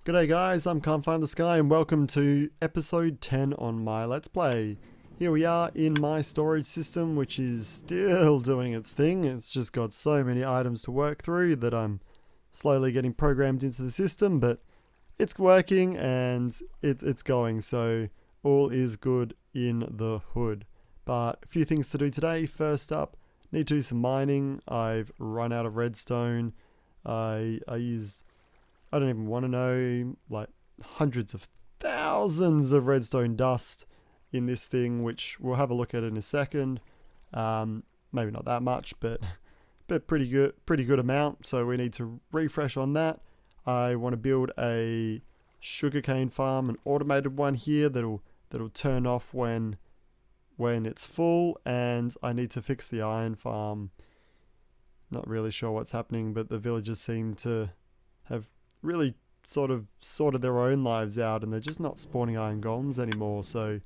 G'day guys, I'm Can't Find the Sky and welcome to episode 10 on my Let's Play. Here we are in my storage system, which is still doing its thing. It's just got so many items to work through that I'm slowly getting programmed into the system, but it's working and it's going, so all is good in the hood. But a few things to do today. First up, need to do some mining. I've run out of redstone. I don't even want to know, like hundreds of thousands of redstone dust in this thing, which we'll have a look at in a second. Maybe not that much, but pretty good amount. So we need to refresh on that. I want to build a sugarcane farm, an automated one here that'll turn off when it's full, and I need to fix the iron farm. Not really sure what's happening, but the villagers seem to have really sort of sorted their own lives out and they're just not spawning iron golems anymore. So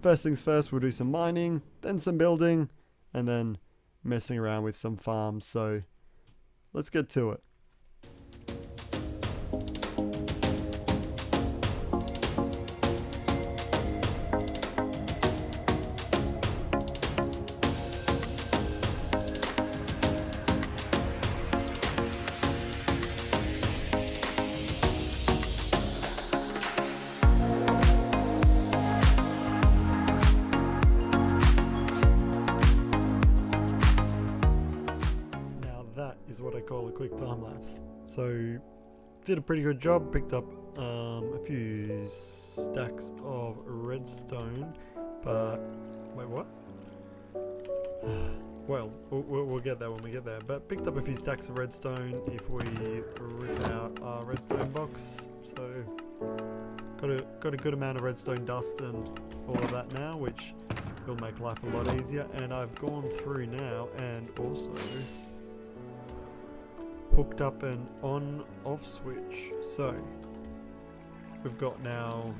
first things first, we'll do some mining, then some building, and then messing around with some farms. So let's get to it. Is what I call a quick time lapse. So did a pretty good job, picked up a few stacks of redstone, but wait, what? Well, we'll get there when we get there, but picked up a few stacks of redstone if we rip out our redstone box. So got a good amount of redstone dust and all of that now, which will make life a lot easier. And I've gone through now and also hooked up an on-off switch. So we've got now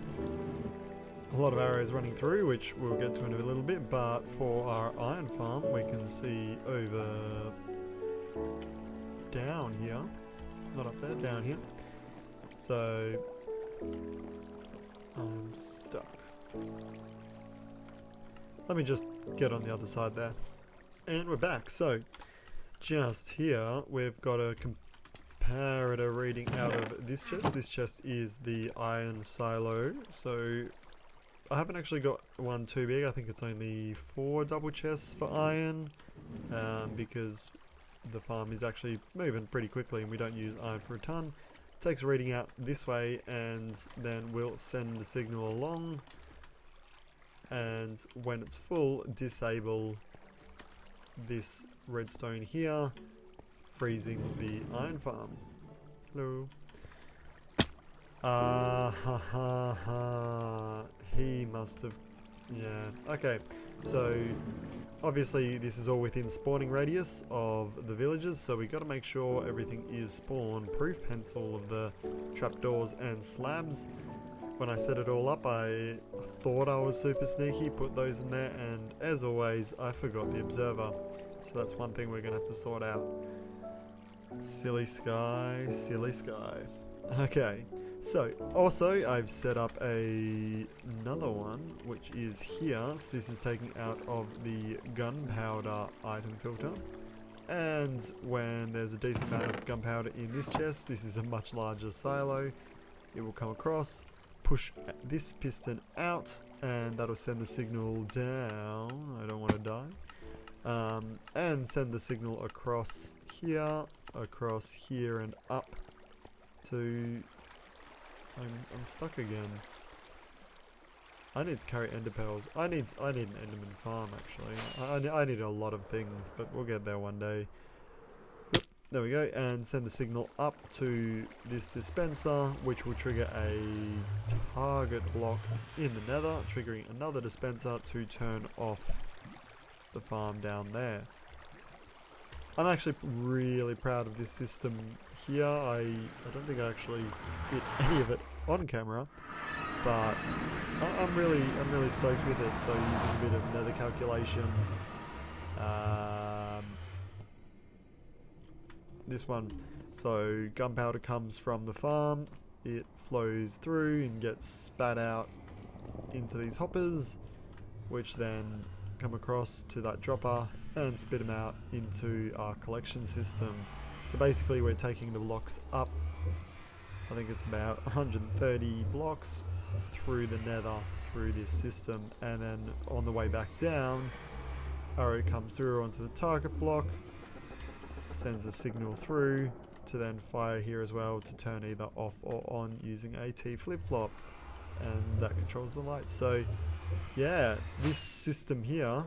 a lot of arrows running through, which we'll get to in a little bit, but for our iron farm we can see over down here, not up there, down here. So I'm stuck. Let me just get on the other side there, and we're back. So just here, we've got a comparator reading out of this chest. This chest is the iron silo. So I haven't actually got one too big. I think it's only 4 double chests for iron, because the farm is actually moving pretty quickly and we don't use iron for a ton. It takes a reading out this way and then we'll send the signal along, and when it's full, disable this redstone here, freezing the iron farm. Hello. He must have, yeah, okay. So obviously this is all within spawning radius of the villagers, so we got to make sure everything is spawn proof, hence all of the trapdoors and slabs. When I set it all up, I thought I was super sneaky, put those in there, and as always I forgot the observer. So that's one thing we're going to have to sort out. Silly sky, silly sky. Okay, so also I've set up another one, which is here. So this is taking out of the gunpowder item filter. And when there's a decent amount of gunpowder in this chest, this is a much larger silo. It will come across, push this piston out, and that'll send the signal down. I don't want to die. And send the signal across here, and up to... I'm stuck again. I need to carry ender pearls. I need an enderman farm actually. I need a lot of things, but we'll get there one day. Yep, there we go, and send the signal up to this dispenser, which will trigger a target block in the nether, triggering another dispenser to turn off the farm down there. I'm actually really proud of this system here. I don't think I actually did any of it on camera, but I'm really stoked with it. So using a bit of nether calculation, this one. So gunpowder comes from the farm, it flows through and gets spat out into these hoppers, which then come across to that dropper and spit them out into our collection system. So basically we're taking the blocks up, I think it's about 130 blocks through the nether through this system, and then on the way back down, arrow comes through onto the target block, sends a signal through to then fire here as well to turn either off or on using AT flip-flop, and that controls the lights. So yeah, this system here,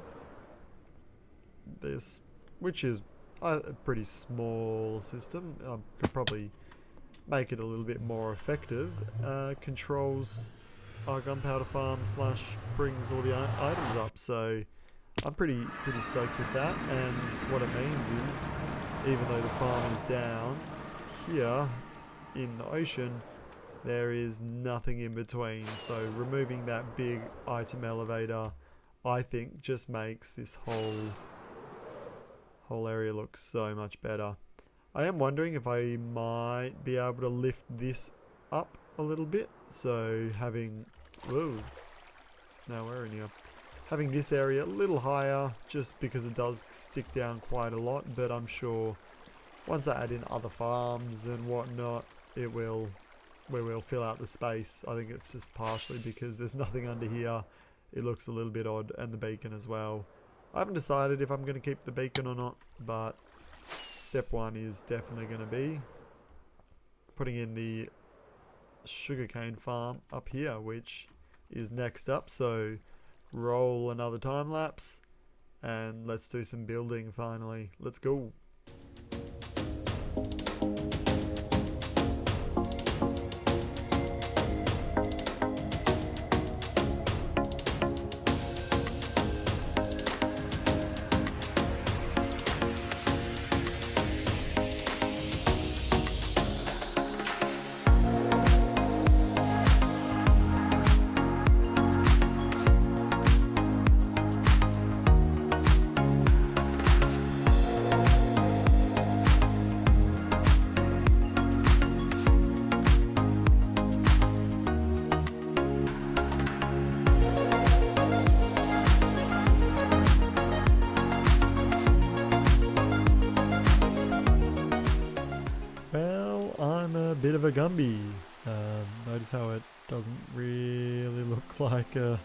which is a pretty small system, I could probably make it a little bit more effective, controls our gunpowder farm / brings all the items up. So I'm pretty stoked with that, and what it means is, even though the farm is down here in the ocean, there is nothing in between. So removing that big item elevator, I think, just makes this whole area look so much better. I am wondering if I might be able to lift this up a little bit, so having, whoa, now we're in here, having this area a little higher, just because it does stick down quite a lot. But I'm sure once I add in other farms and whatnot, we will fill out the space. I think it's just partially because there's nothing under here. It looks a little bit odd, and the beacon as well. I haven't decided if I'm going to keep the beacon or not, but step one is definitely going to be putting in the sugarcane farm up here, which is next up. So roll another time lapse and let's do some building finally. Let's go. Bit of a Gumby. Notice how it doesn't really look like a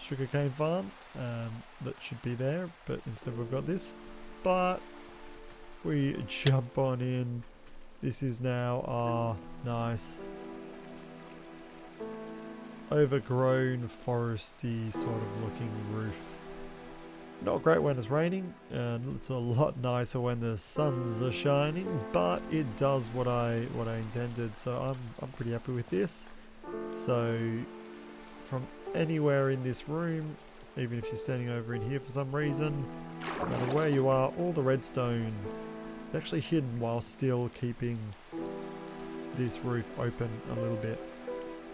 sugarcane farm that should be there, but instead we've got this. But if we jump on in, this is now our nice overgrown foresty sort of looking roof. Not great when it's raining, and it's a lot nicer when the suns are shining, but it does what I intended, so I'm pretty happy with this. So from anywhere in this room, even if you're standing over in here for some reason, no matter where you are, all the redstone is actually hidden while still keeping this roof open a little bit.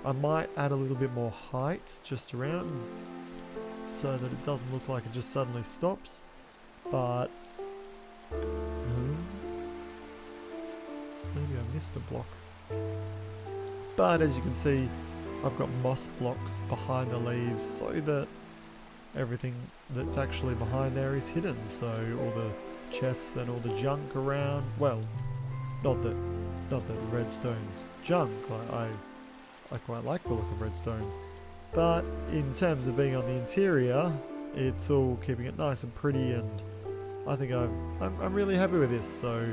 I might add a little bit more height just around, so that it doesn't look like it just suddenly stops, but maybe I missed a block. But as you can see, I've got moss blocks behind the leaves so that everything that's actually behind there is hidden. So all the chests and all the junk around, well, not that redstone's junk. I quite like the look of redstone. But in terms of being on the interior, it's all keeping it nice and pretty, and I think I'm really happy with this. So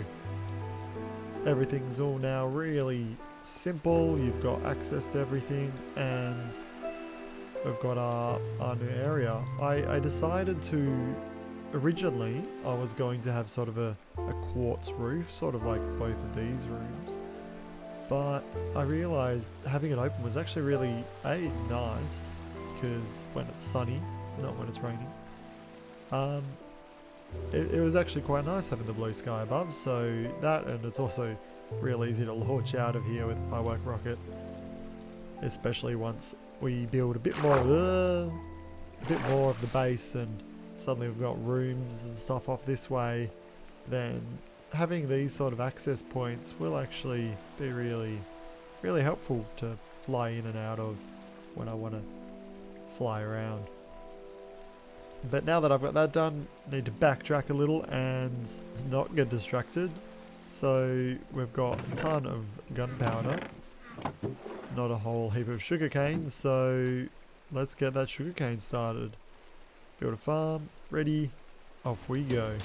everything's all now really simple. You've got access to everything, and we've got our new area. I decided to, originally I was going to have sort of a quartz roof, sort of like both of these rooms. But I realised having it open was actually really nice, because when it's sunny, not when it's raining. It was actually quite nice having the blue sky above, so that, and it's also real easy to launch out of here with a firework rocket, especially once we build a bit more of the base and suddenly we've got rooms and stuff off this way. Then having these sort of access points will actually be really really helpful to fly in and out of when I want to fly around. But now that I've got that done, I need to backtrack a little and not get distracted. So we've got a ton of gunpowder, not a whole heap of sugarcane, so let's get that sugarcane started. Build a farm, ready, off we go.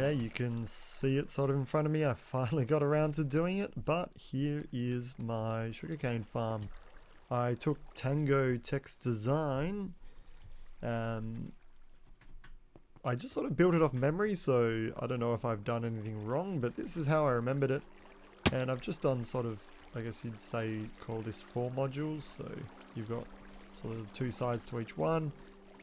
You can see it sort of in front of me. I finally got around to doing it, but here is my sugarcane farm. I took Tango Text Design. I just sort of built it off memory, so I don't know if I've done anything wrong, but this is how I remembered it. And I've just done sort of, I guess you'd say, call this 4 modules. So you've got sort of 2 sides to each one.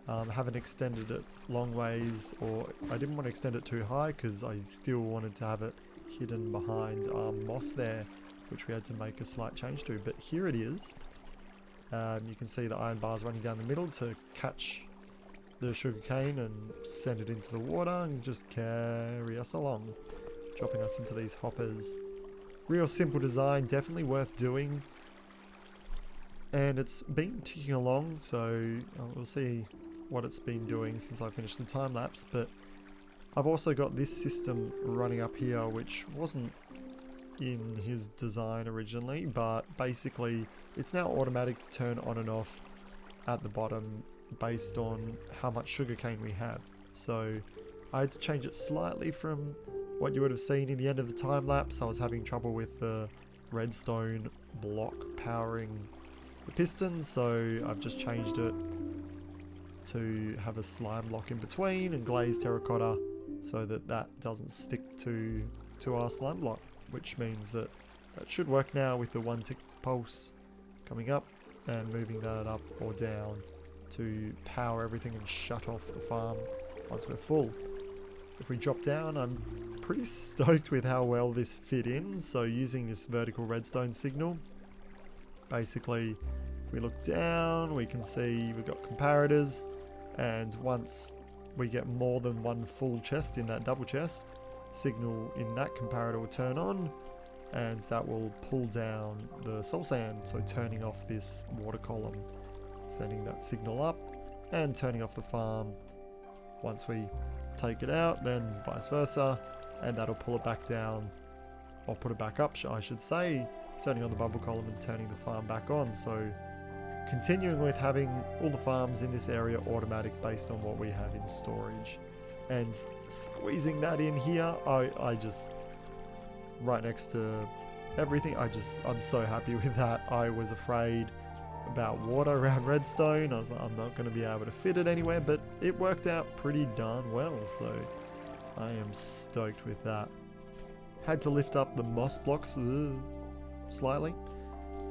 Haven't extended it long ways, or I didn't want to extend it too high because I still wanted to have it hidden behind moss there, which we had to make a slight change to. But here it is. You can see the iron bars running down the middle to catch the sugarcane and send it into the water and just carry us along, dropping us into these hoppers. Real simple design, definitely worth doing. And it's been ticking along, so we'll see what it's been doing since I finished the time lapse. But I've also got this system running up here, which wasn't in his design originally, but basically it's now automatic to turn on and off at the bottom based on how much sugarcane we have. So I had to change it slightly from what you would have seen in the end of the time lapse. I was having trouble with the redstone block powering the pistons, so I've just changed it to have a slime block in between and glazed terracotta so that that doesn't stick to our slime block, which means that should work now with the 1 tick pulse coming up and moving that up or down to power everything and shut off the farm once we're full. If we drop down, I'm pretty stoked with how well this fit in. So using this vertical redstone signal, basically if we look down we can see we've got comparators, and once we get more than 1 full chest in that double chest, signal in that comparator will turn on and that will pull down the soul sand, so turning off this water column, sending that signal up and turning off the farm once we take it out, then vice versa, and that'll pull it back down, or put it back up I should say, turning on the bubble column and turning the farm back on. So continuing with having all the farms in this area automatic based on what we have in storage, and squeezing that in here, I just, right next to everything, I'm so happy with that. I was afraid about water around redstone. I was like, I'm not going to be able to fit it anywhere, but it worked out pretty darn well, so I am stoked with that. Had to lift up the moss blocks slightly.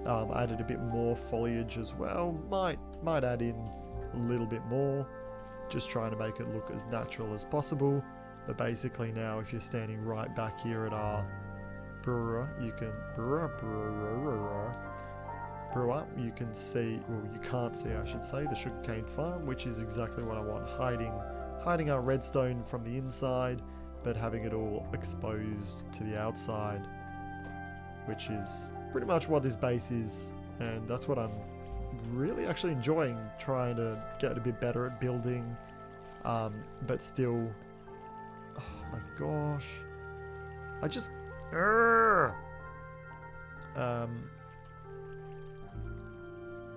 Added a bit more foliage as well. Might add in a little bit more, just trying to make it look as natural as possible. But basically now, if you're standing right back here at our brewer, you can you can see, well, you can't see I should say, the sugarcane farm, which is exactly what I want, hiding our redstone from the inside but having it all exposed to the outside, which is pretty much what this base is, and that's what I'm really actually enjoying, trying to get a bit better at building, but still, oh my gosh,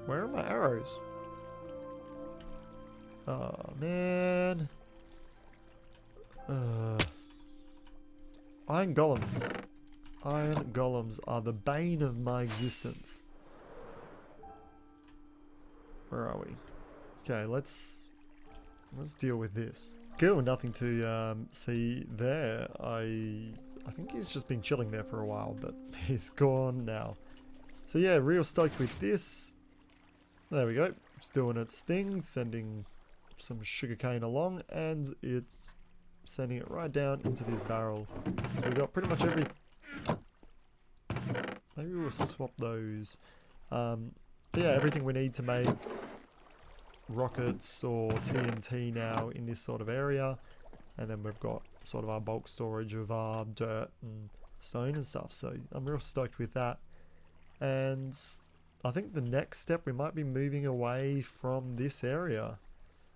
Where are my arrows? Oh, man. Iron golems. Iron golems are the bane of my existence. Where are we? Okay, let's deal with this. Cool, nothing to see there. I think he's just been chilling there for a while, but he's gone now. So yeah, real stoked with this. There we go. It's doing its thing, sending some sugarcane along, and it's sending it right down into this barrel. So we've got pretty much every... Maybe we'll swap those. But yeah, everything we need to make rockets or TNT now in this sort of area. And then we've got sort of our bulk storage of our dirt and stone and stuff. So I'm real stoked with that. And I think the next step, we might be moving away from this area.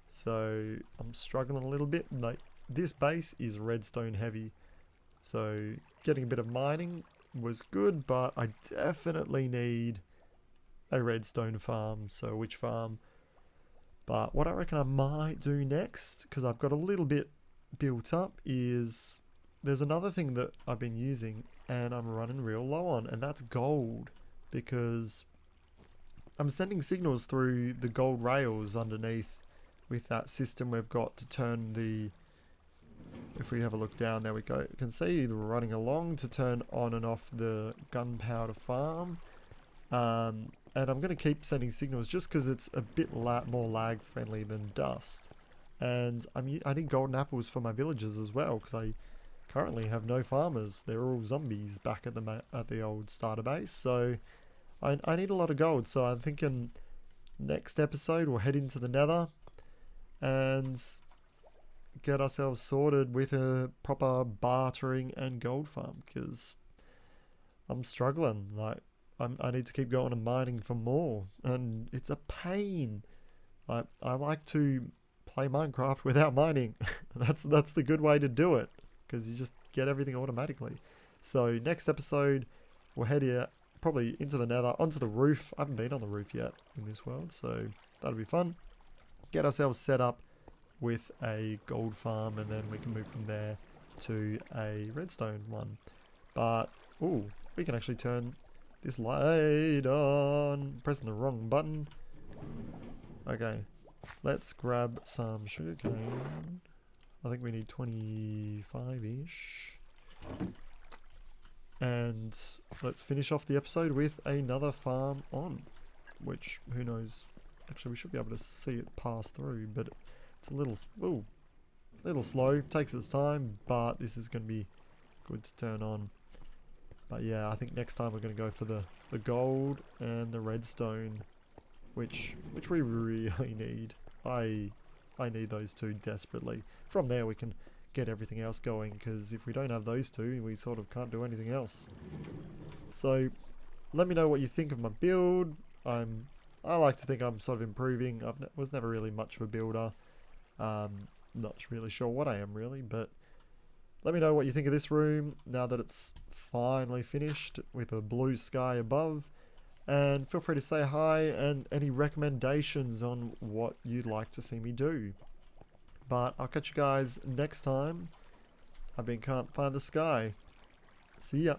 So I'm struggling a little bit. Like, this base is redstone heavy. So getting a bit of mining was good, but I definitely need a redstone farm. So which farm? But what I reckon I might do next, because I've got a little bit built up, is there's another thing that I've been using and I'm running real low on, and that's gold. Because I'm sending signals through the gold rails underneath with that system we've got to turn the... If we have a look down, there we go. You can see we're running along to turn on and off the gunpowder farm. And I'm going to keep sending signals just because it's a bit more lag friendly than dust. And I need golden apples for my villagers as well, because I currently have no farmers. They're all zombies back at the old starter base. So I need a lot of gold. So I'm thinking next episode we'll head into the nether and get ourselves sorted with a proper bartering and gold farm, because I'm struggling. Like, I need to keep going and mining for more, and it's a pain. I like to play Minecraft without mining. that's the good way to do it, because you just get everything automatically. So next episode we'll head here, probably into the nether, onto the roof. I haven't been on the roof yet in this world, so that'll be fun. Get ourselves set up with a gold farm, and then we can move from there to a redstone one. But ooh, we can actually turn this light on. Pressing the wrong button. Okay, let's grab some sugarcane. I think we need 25-ish. And let's finish off the episode with another farm on, which, who knows, actually we should be able to see it pass through, but it's a little slow, takes its time, but this is going to be good to turn on. But yeah, I think next time we're going to go for the gold and the redstone, which we really need. I need those two desperately. From there we can get everything else going, because if we don't have those two, we sort of can't do anything else. So let me know what you think of my build. I like to think I'm sort of improving. I was never really much of a builder. Not really sure what I am really, but let me know what you think of this room now that it's finally finished with a blue sky above. And feel free to say hi and any recommendations on what you'd like to see me do. But I'll catch you guys next time. I've been Can't Find the Sky. See ya.